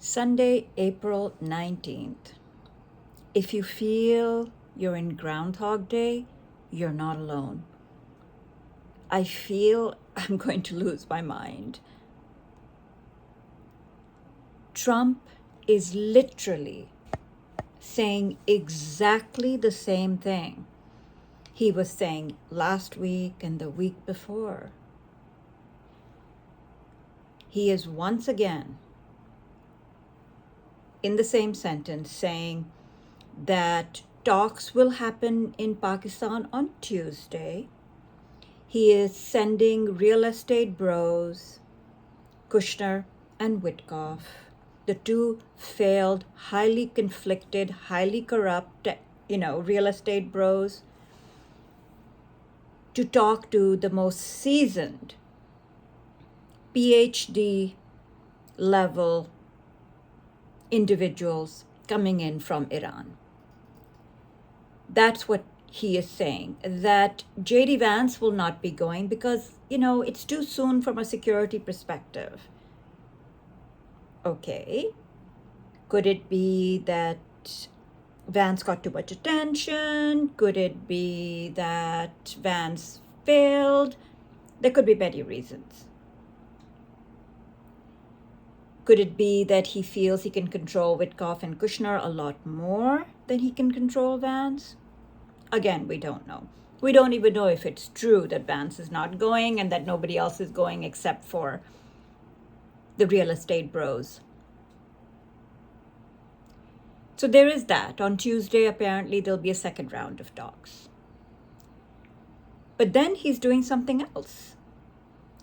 Sunday, April 19th. If you feel you're in Groundhog Day, you're not alone. I feel I'm going to lose my mind. Trump is literally saying exactly the same thing he was saying last week and the week before. He is once again in the same sentence saying that talks will happen in Pakistan on Tuesday. He is sending real estate bros, Kushner and Witkoff, the two failed, highly conflicted, highly corrupt, real estate bros, to talk to the most seasoned PhD level individuals coming in from Iran. That's what he is saying, that J.D. Vance will not be going because, it's too soon from a security perspective. Okay. Could it be that Vance got too much attention? Could it be that Vance failed? There could be many reasons. Could it be that he feels he can control Witkoff and Kushner a lot more than he can control Vance? Again, we don't know. We don't even know if it's true that Vance is not going and that nobody else is going except for the real estate bros. So there is that. On Tuesday, apparently, there'll be a second round of talks. But then he's doing something else,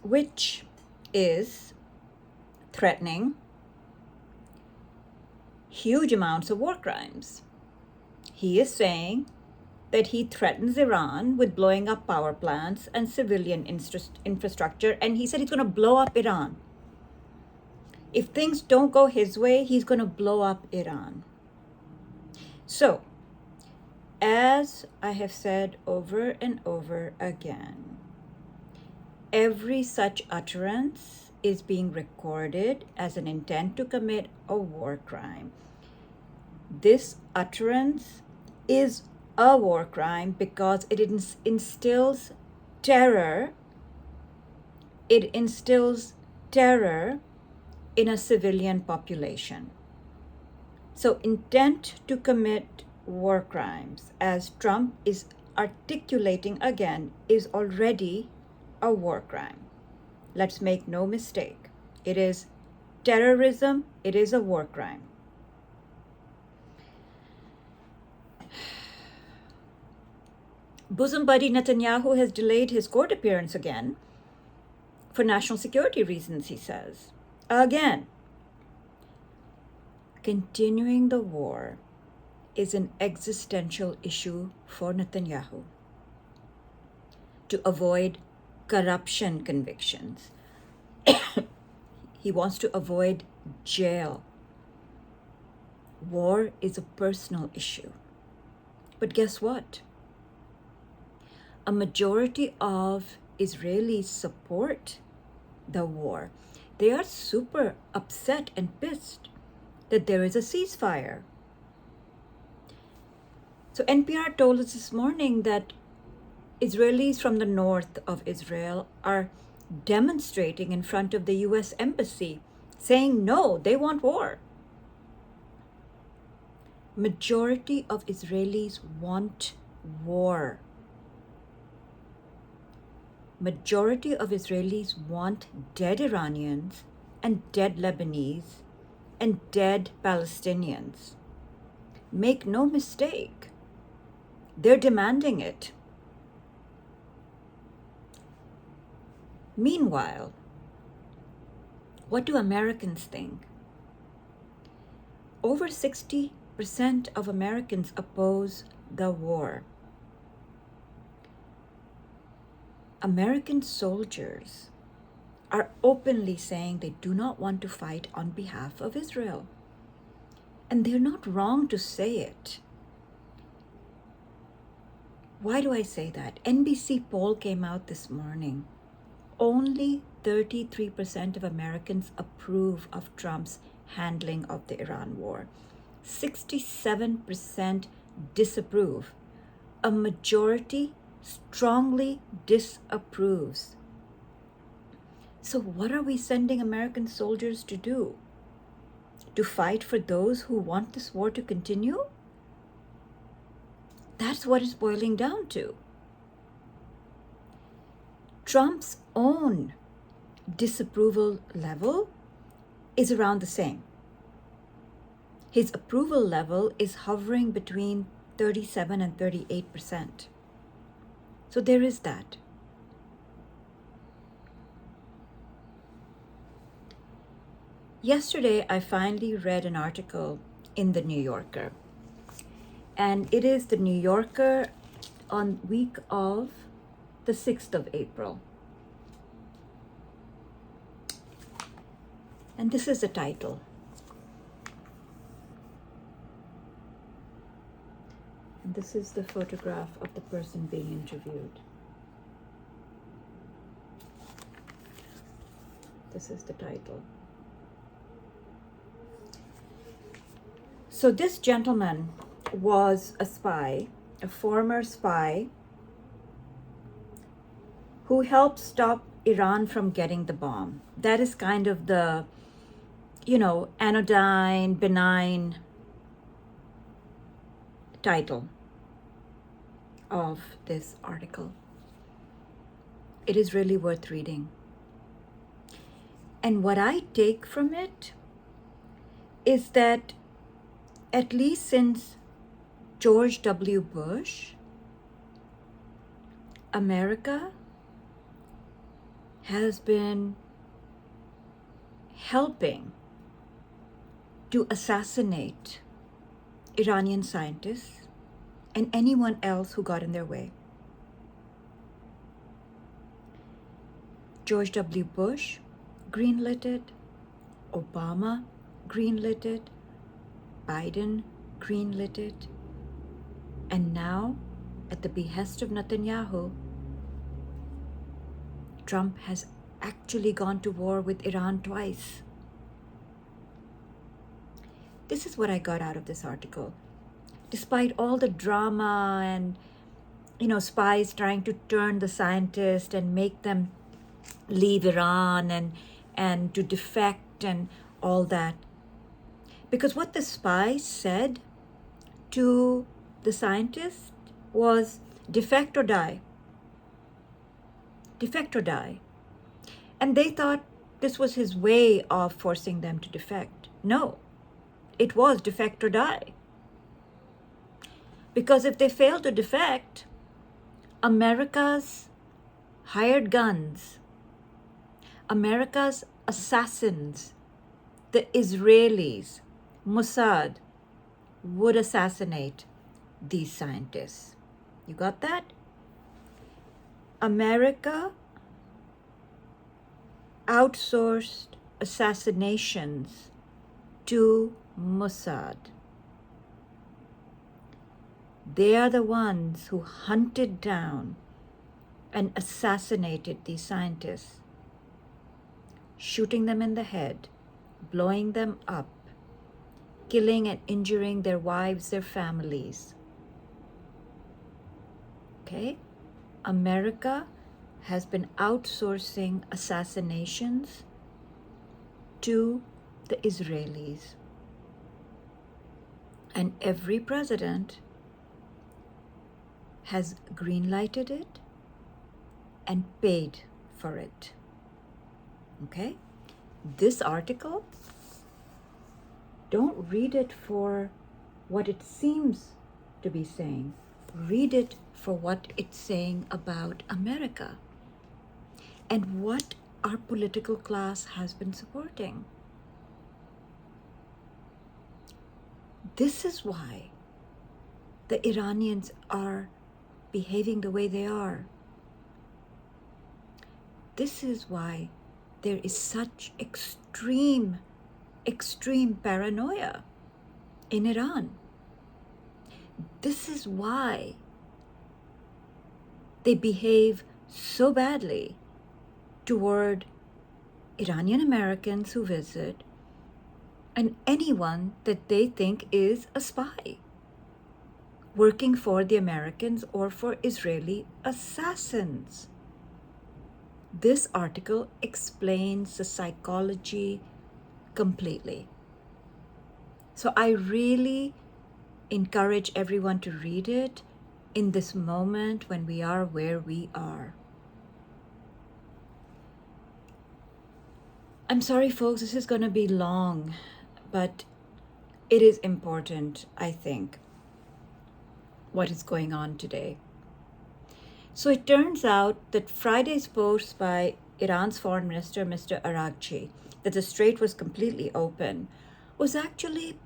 which is threatening huge amounts of war crimes. He is saying that he threatens Iran with blowing up power plants and civilian infrastructure, and he said he's going to blow up Iran. If things don't go his way, he's going to blow up Iran. So, as I have said over and over again, every such utterance is being recorded as an intent to commit a war crime. This utterance is a war crime because it instills terror. It instills terror in a civilian population. So intent to commit war crimes, as Trump is articulating again, is already a war crime. Let's make no mistake. It is terrorism. It is a war crime. Bosom buddy Netanyahu has delayed his court appearance again for national security reasons, he says. Again, continuing the war is an existential issue for Netanyahu to avoid corruption convictions. He wants to avoid jail. War is a personal issue. But guess what? A majority of Israelis support the war. They are super upset and pissed that there is a ceasefire. So NPR told us this morning that Israelis from the north of Israel are demonstrating in front of the US embassy, saying no, they want war. Majority of Israelis want war. Majority of Israelis want dead Iranians and dead Lebanese and dead Palestinians. Make no mistake, they're demanding it. Meanwhile, what do Americans think? Over 60% of Americans oppose the war. American soldiers are openly saying they do not want to fight on behalf of Israel. And they're not wrong to say it. Why do I say that? NBC poll came out this morning. Only 33% of Americans approve of Trump's handling of the Iran war. 67% disapprove. A majority strongly disapproves. So what are we sending American soldiers to do? To fight for those who want this war to continue? That's what it's boiling down to. Trump's own disapproval level is around the same. His approval level is hovering between 37 and 38%. So there is that. Yesterday, I finally read an article in the New Yorker. And it is the New Yorker on week of the 6th of April. And this is the title. And this is the photograph of the person being interviewed. This is the title. So this gentleman was a spy, a former spy, who helped stop Iran from getting the bomb. That is kind of the, anodyne, benign title of this article. It is really worth reading. And what I take from it is that at least since George W. Bush, America has been helping to assassinate Iranian scientists and anyone else who got in their way. George W. Bush greenlit it, Obama greenlit it, Biden greenlit it, and now, at the behest of Netanyahu, Trump has actually gone to war with Iran twice. This is what I got out of this article. Despite all the drama and, spies trying to turn the scientists and make them leave Iran and to defect and all that. Because what the spies said to the scientists was defect or die. Defect or die. And they thought this was his way of forcing them to defect. No, it was defect or die. Because if they failed to defect, America's hired guns, America's assassins, the Israelis, Mossad, would assassinate these scientists. You got that? America outsourced assassinations to Mossad. They are the ones who hunted down and assassinated these scientists, shooting them in the head, blowing them up, killing and injuring their wives, their families. Okay? America has been outsourcing assassinations to the Israelis. And every president has greenlighted it and paid for it. Okay? This article, don't read it for what it seems to be saying. Read it for what it's saying about America and what our political class has been supporting. This is why the Iranians are behaving the way they are. This is why there is such extreme paranoia in Iran. This is why they behave so badly toward Iranian Americans who visit and anyone that they think is a spy working for the Americans or for Israeli assassins. This article explains the psychology completely. So I really encourage everyone to read it in this moment when we are where we are. I'm sorry, folks, this is going to be long, but it is important, I think, what is going on today. So it turns out that Friday's post by Iran's foreign minister, Mr. Araghchi, that the strait was completely open, was actually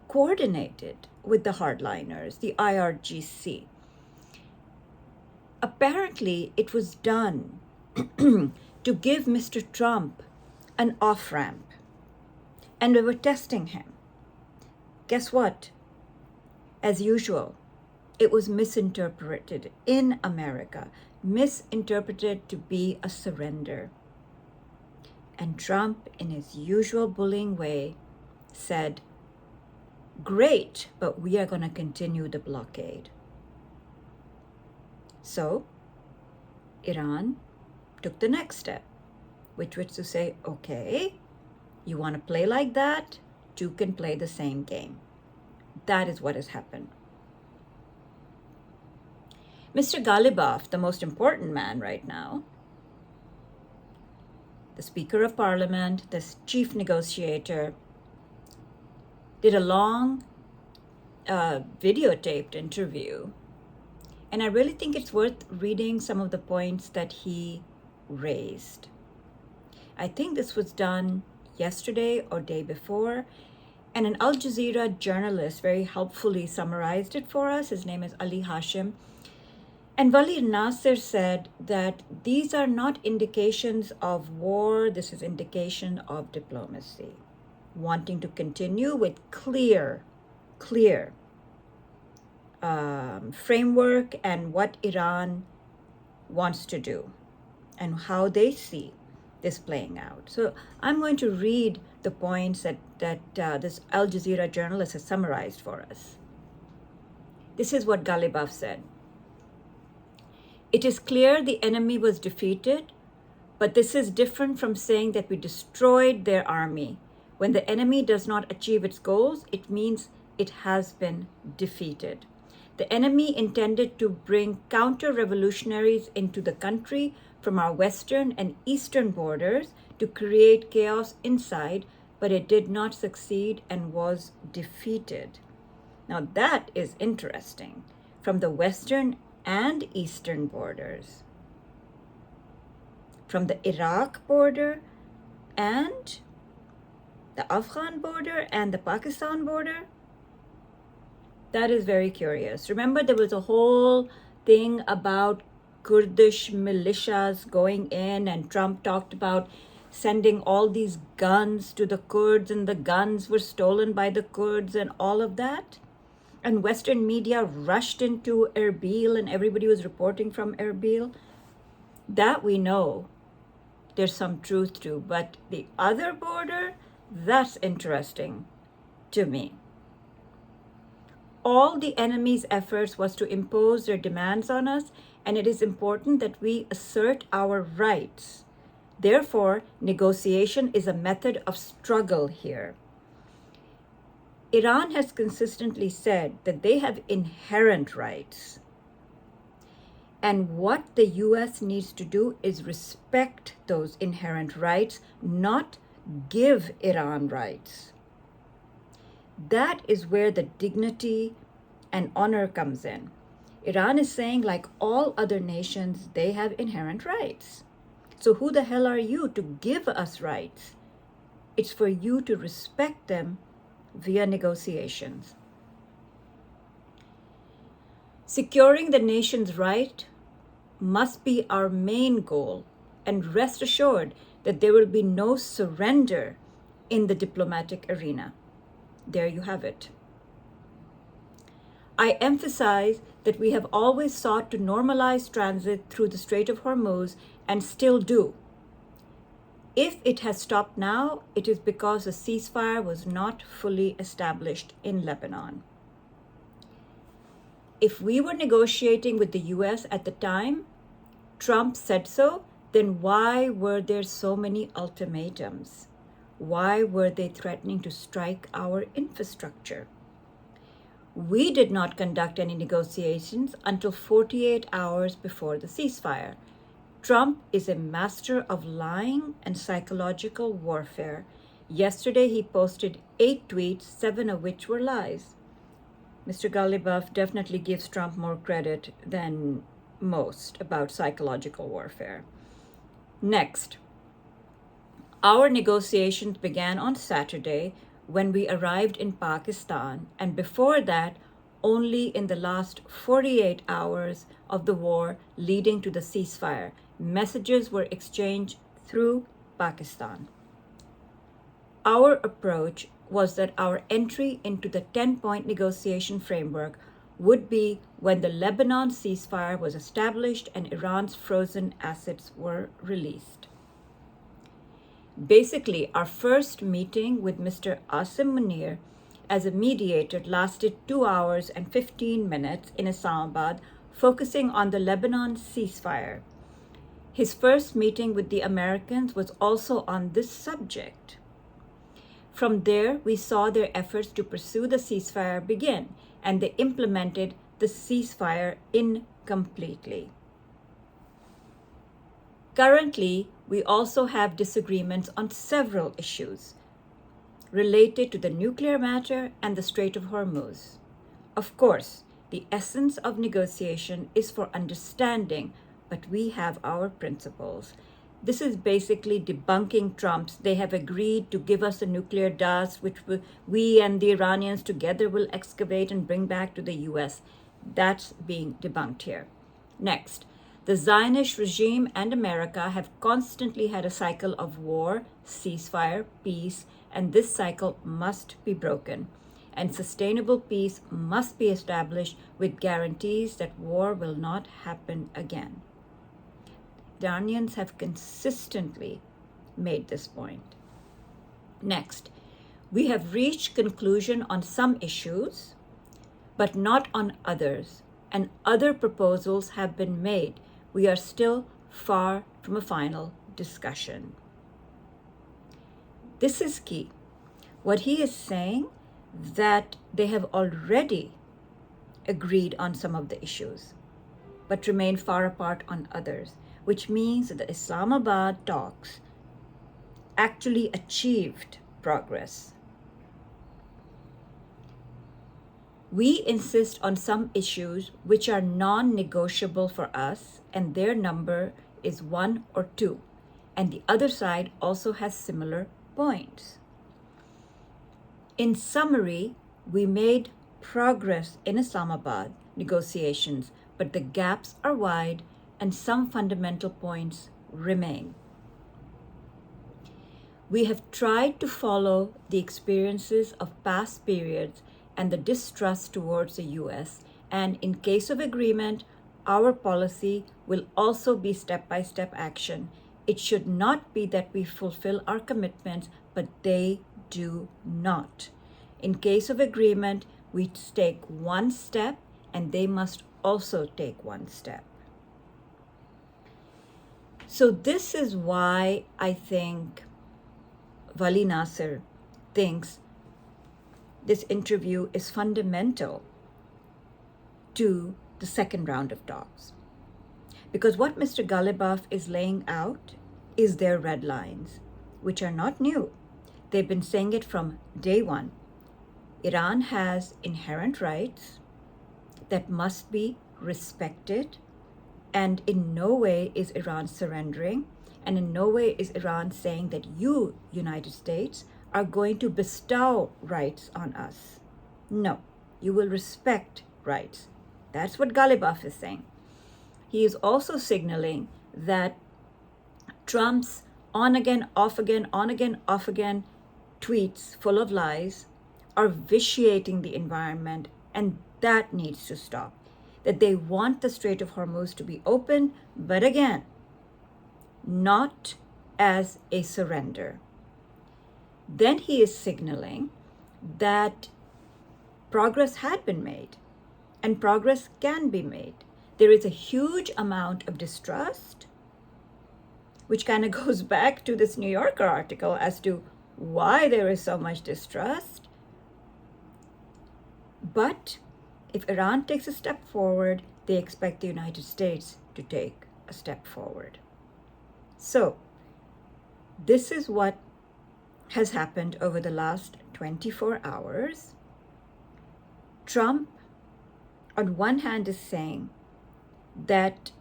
coordinated with the hardliners, the IRGC. Apparently, it was done to give Mr. Trump an off-ramp, and they were testing him. Guess what? As usual, it was misinterpreted in America, misinterpreted to be a surrender. And Trump, in his usual bullying way, said, "Great, but we are going to continue the blockade." So, Iran took the next step, which was to say, okay, you want to play like that? You can play the same game. That is what has happened. Mr. Ghalibaf, the most important man right now, the Speaker of Parliament, the chief negotiator, did a long videotaped interview. And I really think it's worth reading some of the points that he raised. I think this was done yesterday or day before, and an Al Jazeera journalist very helpfully summarized it for us. His name is Ali Hashim. And Walid Nasser said that these are not indications of war, this is indication of diplomacy, wanting to continue with clear framework and what Iran wants to do and how they see this playing out. So I'm going to read the points that this Al Jazeera journalist has summarized for us. This is what Ghalibaf said. It is clear the enemy was defeated, but this is different from saying that we destroyed their army. When the enemy does not achieve its goals, it means it has been defeated. The enemy intended to bring counter-revolutionaries into the country from our western and eastern borders to create chaos inside, but it did not succeed and was defeated. Now that is interesting. From the western and eastern borders, from the Iraq border and the Afghan border and the Pakistan border. That is very curious. Remember, there was a whole thing about Kurdish militias going in, and Trump talked about sending all these guns to the Kurds, and the guns were stolen by the Kurds and all of that. And Western media rushed into Erbil and everybody was reporting from Erbil. That we know there's some truth to, but the other border, that's interesting to me. All the enemy's efforts was to impose their demands on us, and it is important that we assert our rights. Therefore, negotiation is a method of struggle here. Iran has consistently said that they have inherent rights. And what the US needs to do is respect those inherent rights, not give Iran rights. That is where the dignity and honor comes in. Iran is saying, like all other nations, they have inherent rights. So who the hell are you to give us rights? It's for you to respect them via negotiations. Securing the nation's right must be our main goal, and rest assured that there will be no surrender in the diplomatic arena. There you have it. I emphasize that we have always sought to normalize transit through the Strait of Hormuz and still do. If it has stopped now, it is because a ceasefire was not fully established in Lebanon. If we were negotiating with the US at the time, Trump said so, then why were there so many ultimatums? Why were they threatening to strike our infrastructure? We did not conduct any negotiations until 48 hours before the ceasefire. Trump is a master of lying and psychological warfare. Yesterday he posted 8 tweets, 7 of which were lies. Mr. Ghalibaf definitely gives Trump more credit than most about psychological warfare. Next, our negotiations began on Saturday when we arrived in Pakistan, and before that, only in the last 48 hours of the war leading to the ceasefire, messages were exchanged through Pakistan. Our approach was that our entry into the 10-point negotiation framework would be when the Lebanon ceasefire was established and Iran's frozen assets were released. Basically, our first meeting with Mr. Asim Munir as a mediator lasted 2 hours and 15 minutes in Islamabad, focusing on the Lebanon ceasefire. His first meeting with the Americans was also on this subject. From there, we saw their efforts to pursue the ceasefire begin, and they implemented the ceasefire incompletely. Currently, we also have disagreements on several issues related to the nuclear matter and the Strait of Hormuz. Of course, the essence of negotiation is for understanding, but we have our principles. This is basically debunking Trump's. They have agreed to give us the nuclear dust, which we and the Iranians together will excavate and bring back to the US. That's being debunked here. Next, the Zionist regime and America have constantly had a cycle of war, ceasefire, peace, and this cycle must be broken. And sustainable peace must be established with guarantees that war will not happen again. The Iranians have consistently made this point. Next, we have reached conclusion on some issues, but not on others, and other proposals have been made. We are still far from a final discussion. This is key. What he is saying, that they have already agreed on some of the issues, but remain far apart on others, which means that the Islamabad talks actually achieved progress. We insist on some issues which are non-negotiable for us, and their number is 1 or 2, and the other side also has similar points. In summary, we made progress in Islamabad negotiations, but the gaps are wide and some fundamental points remain. We have tried to follow the experiences of past periods and the distrust towards the US, and in case of agreement, our policy will also be step-by-step action. It should not be that we fulfill our commitments, but they do not. In case of agreement, we take one step and they must also take one step. So this is why I think Wali Nasser thinks this interview is fundamental to the second round of talks. Because what Mr. Ghalibaf is laying out is their red lines, which are not new. They've been saying it from day one. Iran has inherent rights that must be respected, and in no way is Iran surrendering, and in no way is Iran saying that you, United States, are going to bestow rights on us. No, you will respect rights. That's what Ghalibaf is saying. He is also signaling that Trump's on again, off again, on again, off again tweets full of lies are vitiating the environment, and that needs to stop. That they want the Strait of Hormuz to be open, but again, not as a surrender. Then he is signaling that progress had been made and progress can be made. There is a huge amount of distrust, which kind of goes back to this New Yorker article as to why there is so much distrust. But if Iran takes a step forward, they expect the United States to take a step forward. So this is what has happened over the last 24 hours. Trump, on one hand, is saying that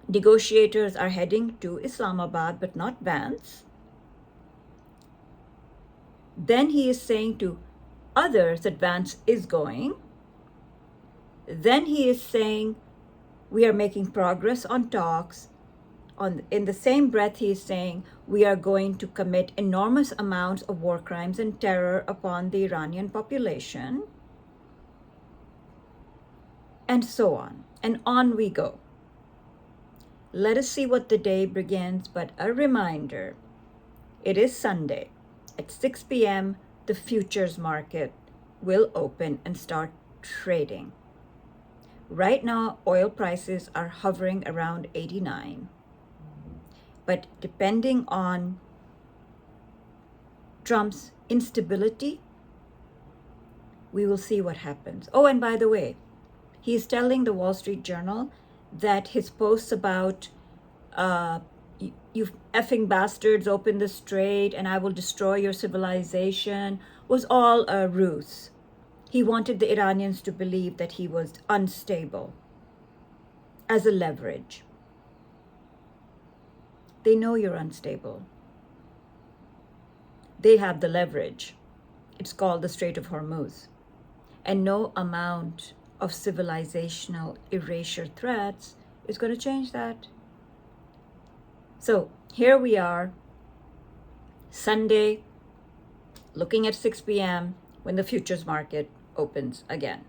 negotiators are heading to Islamabad, but not Vance. Then he is saying to others that Vance is going. Then he is saying we are making progress on talks. In the same breath, he is saying we are going to commit enormous amounts of war crimes and terror upon the Iranian population. And so on. And on we go. Let us see what the day begins, but a reminder, it is Sunday. At 6 p.m., the futures market will open and start trading. Right now, oil prices are hovering around 89. But depending on Trump's instability, we will see what happens. Oh, and by the way, he is telling the Wall Street Journal that his posts about you effing bastards open the strait and I will destroy your civilization was all a ruse. He wanted the Iranians to believe that he was unstable as a leverage. They know you're unstable. They have the leverage. It's called the Strait of Hormuz. And no amount of civilizational erasure threats is going to change that. So here we are, Sunday, looking at 6 p.m. when the futures market opens again.